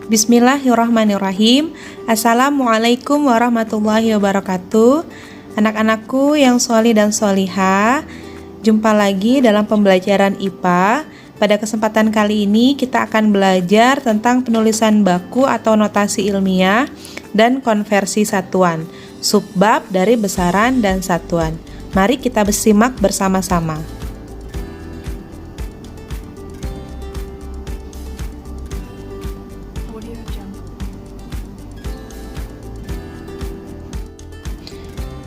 Bismillahirrahmanirrahim. Assalamualaikum warahmatullahi wabarakatuh. Anak-anakku yang sholih dan sholihah, jumpa lagi dalam pembelajaran IPA. Pada kesempatan kali ini kita akan belajar tentang penulisan baku atau notasi ilmiah dan konversi satuan, subbab dari besaran dan satuan. Mari kita simak bersama-sama.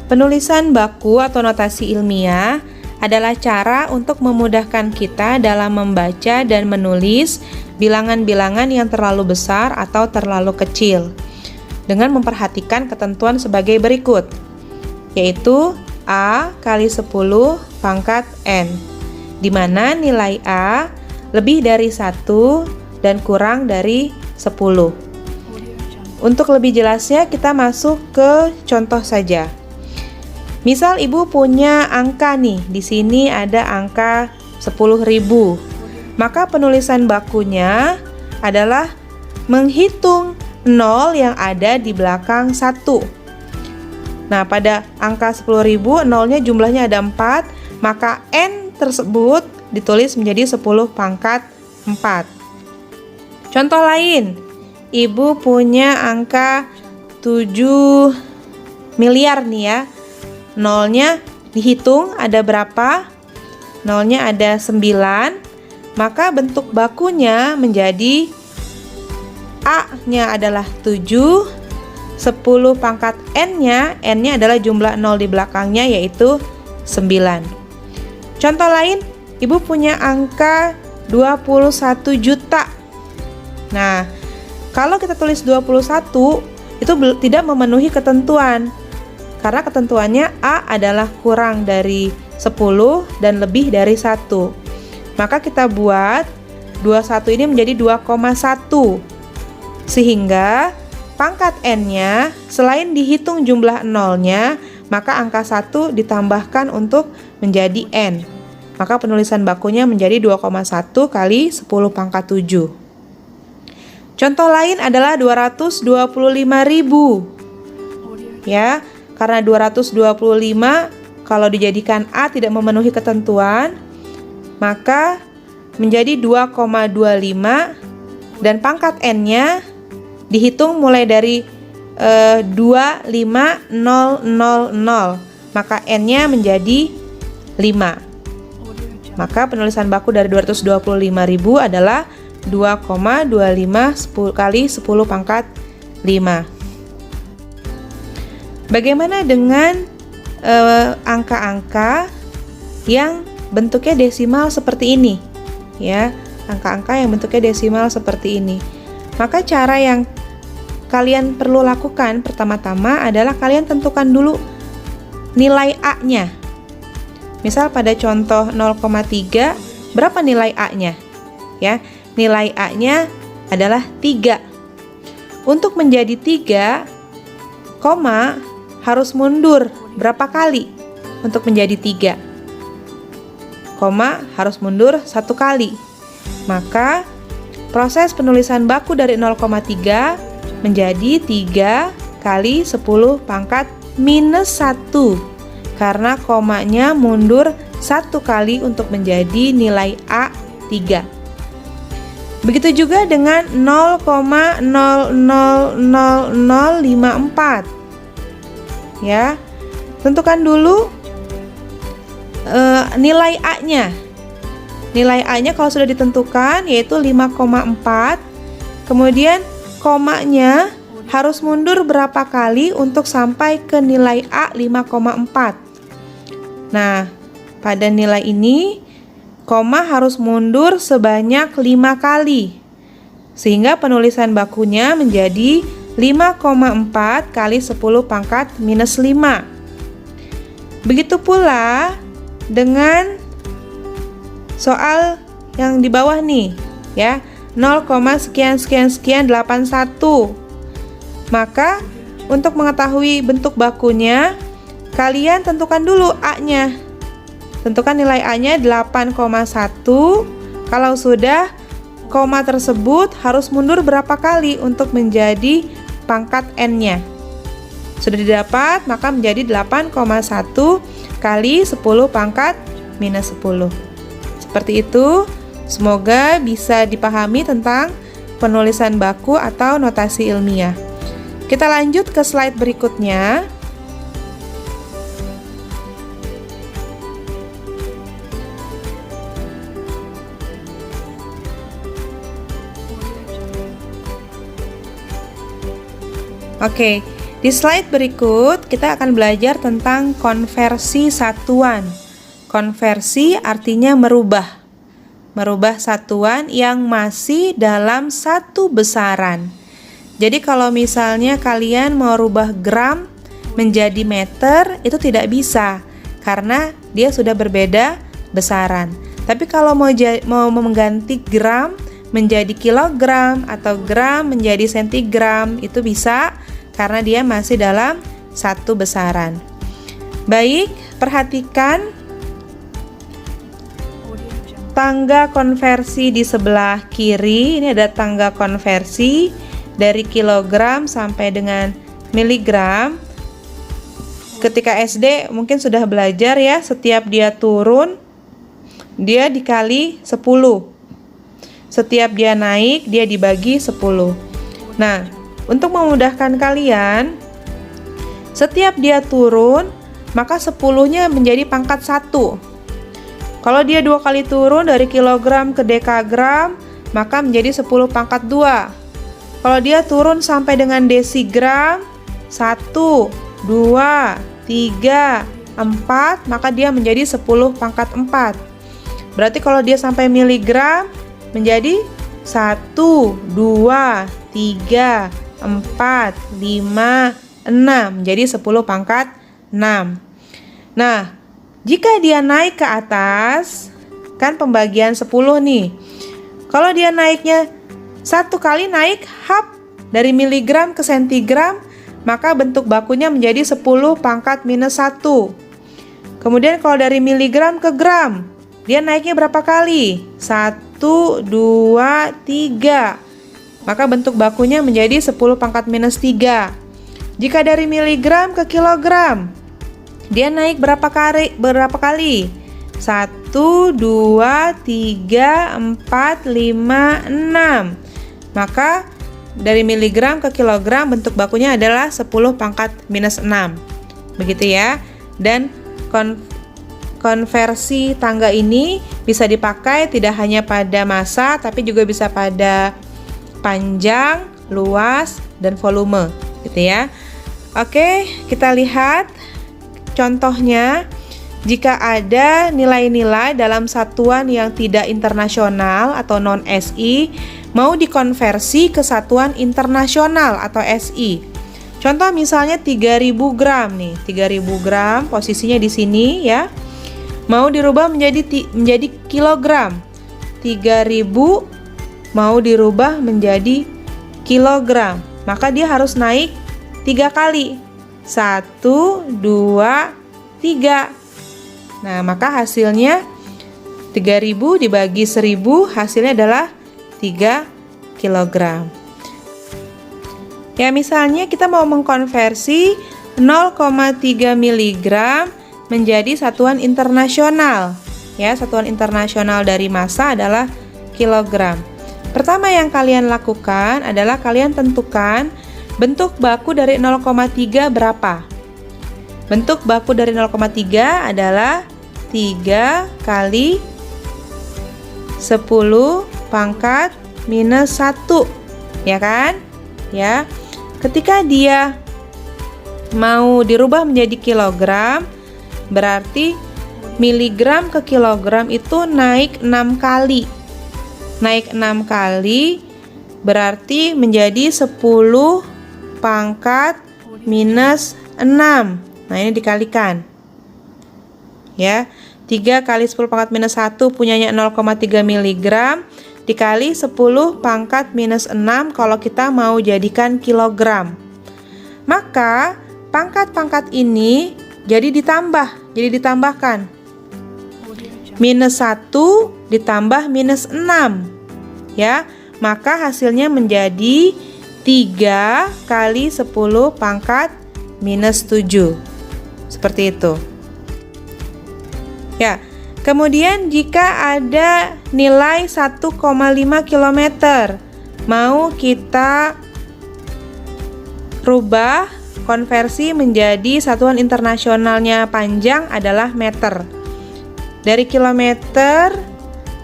Penulisan baku atau notasi ilmiah adalah cara untuk memudahkan kita dalam membaca dan menulis bilangan-bilangan yang terlalu besar atau terlalu kecil dengan memperhatikan ketentuan sebagai berikut, yaitu A kali 10 pangkat N, di mana nilai A lebih dari 1 dan kurang dari 10. Untuk lebih jelasnya kita masuk ke contoh saja. Misal ibu punya angka nih, di sini ada angka 10.000. Maka penulisan bakunya adalah menghitung 0 yang ada di belakang 1. Nah, pada angka 10.000, nolnya jumlahnya ada 4, maka N tersebut ditulis menjadi 10 pangkat 4. Contoh lain, ibu punya angka 7 miliar nih ya. Nolnya dihitung ada berapa? Nolnya ada 9, maka bentuk bakunya menjadi A-nya adalah 7, 10 pangkat N-nya adalah jumlah 0 di belakangnya yaitu 9. Contoh lain, ibu punya angka 21 juta. Nah, kalau kita tulis 21, itu tidak memenuhi ketentuan. Karena ketentuannya A adalah kurang dari 10 dan lebih dari 1. Maka kita buat 21 ini menjadi 2,1. Sehingga pangkat N-nya selain dihitung jumlah nolnya, maka angka 1 ditambahkan untuk menjadi N. Maka penulisan bakunya menjadi 2,1 kali 10 pangkat 7. Contoh lain adalah 225.000. Ya, karena 225 kalau dijadikan A tidak memenuhi ketentuan, maka menjadi 2,25 dan pangkat N-nya dihitung mulai dari 25000, maka N-nya menjadi 5. Maka penulisan baku dari 225.000 adalah 2,25 kali 10 pangkat 5. Bagaimana dengan angka-angka yang bentuknya desimal seperti ini? Ya, angka-angka yang bentuknya desimal seperti ini. Maka cara yang kalian perlu lakukan pertama-tama adalah kalian tentukan dulu nilai A-nya. Misal pada contoh 0,3, berapa nilai A-nya? Ya, nilai A-nya adalah 3. Untuk menjadi 3, koma harus mundur berapa kali untuk menjadi 3? Koma harus mundur 1 kali. Maka proses penulisan baku dari 0,3 menjadi 3 kali 10 pangkat minus 1. Karena komanya mundur 1 kali untuk menjadi nilai A 3. Begitu juga dengan 0,000054. Ya, tentukan dulu nilai A-nya. Nilai A-nya kalau sudah ditentukan yaitu 5,4. Kemudian komanya harus mundur berapa kali untuk sampai ke nilai A 5,4. Nah, pada nilai ini koma harus mundur sebanyak 5 kali. Sehingga penulisan bakunya menjadi 5,4 kali 10 pangkat minus 5. Begitu pula dengan soal yang di bawah nih, ya, 0, sekian sekian sekian 81. Maka untuk mengetahui bentuk bakunya, kalian tentukan dulu A-nya. Tentukan nilai A-nya 8,1. Kalau sudah, koma tersebut harus mundur berapa kali untuk menjadi pangkat N-nya. Sudah didapat, maka menjadi 8,1 kali 10 pangkat minus 10. Seperti itu. Semoga bisa dipahami tentang penulisan baku atau notasi ilmiah. Kita lanjut ke slide berikutnya. Oke, di slide berikut kita akan belajar tentang konversi satuan. Konversi artinya merubah. Merubah satuan yang masih dalam satu besaran. Jadi kalau misalnya kalian mau rubah gram menjadi meter, itu tidak bisa karena dia sudah berbeda besaran. Tapi kalau mau mengganti gram menjadi kilogram atau gram menjadi sentigram, itu bisa karena dia masih dalam satu besaran. Baik, perhatikan tangga konversi di sebelah kiri. Ini ada tangga konversi dari kilogram sampai dengan miligram. Ketika SD mungkin sudah belajar ya, setiap dia turun dia dikali 10. Setiap dia naik dia dibagi 10. Nah, untuk memudahkan kalian, setiap dia turun, maka 10-nya menjadi pangkat 1. Kalau dia 2 kali turun dari kilogram ke dekagram, maka menjadi 10 pangkat 2. Kalau dia turun sampai dengan desigram, 1, 2, 3, 4, maka dia menjadi 10 pangkat 4. Berarti kalau dia sampai miligram, menjadi 1, 2, 3, 4, 5, 6, jadi 10 pangkat 6. Nah, jika dia naik ke atas, kan pembagian 10 nih. Kalau dia naiknya satu kali naik hap dari miligram ke sentigram, maka bentuk bakunya menjadi 10 pangkat minus 1. Kemudian kalau dari miligram ke gram, dia naiknya berapa kali? 1, 2, 3. Maka bentuk bakunya menjadi 10 pangkat minus 3. Jika dari miligram ke kilogram, dia naik berapa kali? 1, 2, 3, 4, 5, 6. Maka dari miligram ke kilogram bentuk bakunya adalah 10 pangkat minus 6. Begitu ya. Dan konversi tangga ini bisa dipakai tidak hanya pada massa, tapi juga bisa pada panjang, luas, dan volume, gitu ya. Oke, kita lihat contohnya. Jika ada nilai-nilai dalam satuan yang tidak internasional atau non-SI, mau dikonversi ke satuan internasional atau SI. Contoh misalnya 3000 gram nih, 3000 gram posisinya di sini ya. Mau dirubah menjadi kilogram. 3000 mau dirubah menjadi kilogram, maka dia harus naik 3 kali. 1, 2, 3. Nah, maka hasilnya 3000 dibagi 1000, hasilnya adalah 3 kilogram. Ya, misalnya kita mau mengkonversi 0,3 miligram menjadi satuan internasional. Ya, satuan internasional dari massa adalah kilogram. Pertama yang kalian lakukan adalah kalian tentukan bentuk baku dari 0,3 berapa. Bentuk baku dari 0,3 adalah 3 kali 10 pangkat minus 1. Ya kan? Ya. Ketika dia mau dirubah menjadi kilogram, berarti miligram ke kilogram itu naik 6 kali. Naik 6 kali berarti menjadi 10 pangkat minus 6. Nah, ini dikalikan. Ya, 3 kali 10 pangkat minus 1 punyanya 0,3 miligram dikali 10 pangkat minus 6 kalau kita mau jadikan kilogram. Maka pangkat-pangkat ini jadi ditambahkan. Minus 1 ditambah minus 6. ya, maka hasilnya menjadi 3 kali 10 pangkat minus 7. Seperti itu. Ya, kemudian jika ada nilai 1,5 km mau kita rubah konversi menjadi satuan internasionalnya panjang adalah meter. Dari kilometer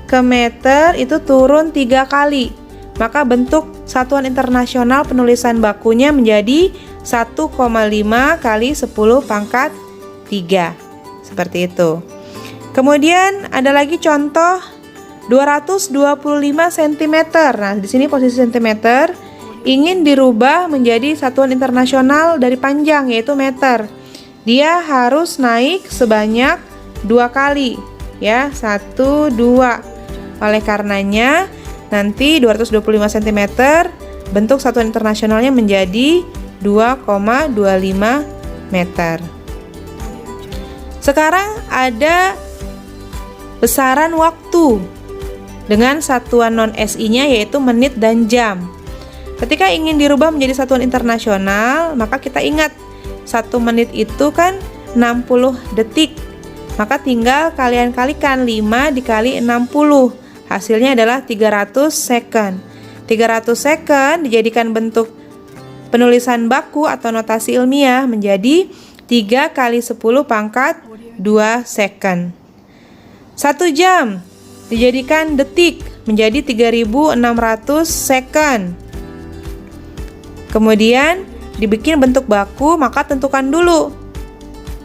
ke meter itu turun 3 kali. Maka bentuk satuan internasional penulisan bakunya menjadi 1,5 kali 10 pangkat 3. Seperti itu. Kemudian ada lagi contoh 225 cm. Nah, di sini posisi cm ingin dirubah menjadi satuan internasional dari panjang, yaitu meter. Dia harus naik sebanyak 2 kali, ya, 1, 2. Oleh karenanya nanti 225 cm bentuk satuan internasionalnya menjadi 2,25 meter. Sekarang ada besaran waktu dengan satuan non-SI-nya yaitu menit dan jam. Ketika ingin dirubah menjadi satuan internasional, maka kita ingat 1 menit itu kan 60 detik. Maka tinggal kalian kalikan 5 dikali 60. Hasilnya adalah 300 second. 300 second dijadikan bentuk penulisan baku atau notasi ilmiah menjadi 3 kali 10 pangkat 2 second. 1 jam dijadikan detik menjadi 3600 second. Kemudian dibikin bentuk baku, maka tentukan dulu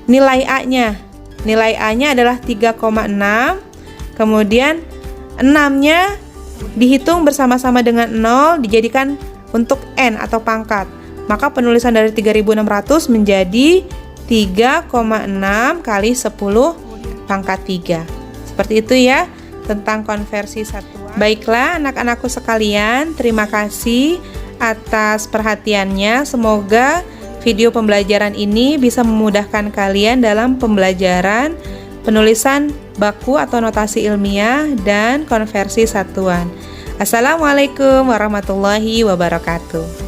nilai A-nya. Nilai A-nya adalah 3,6. Kemudian 6-nya dihitung bersama-sama dengan 0 dijadikan untuk N atau pangkat. Maka penulisan dari 3600 menjadi 3,6 kali 10 pangkat 3. Seperti itu ya tentang konversi satuan. Baiklah anak-anakku sekalian, terima kasih atas perhatiannya. Semoga video pembelajaran ini bisa memudahkan kalian dalam pembelajaran penulisan baku atau notasi ilmiah dan konversi satuan. Assalamualaikum warahmatullahi wabarakatuh.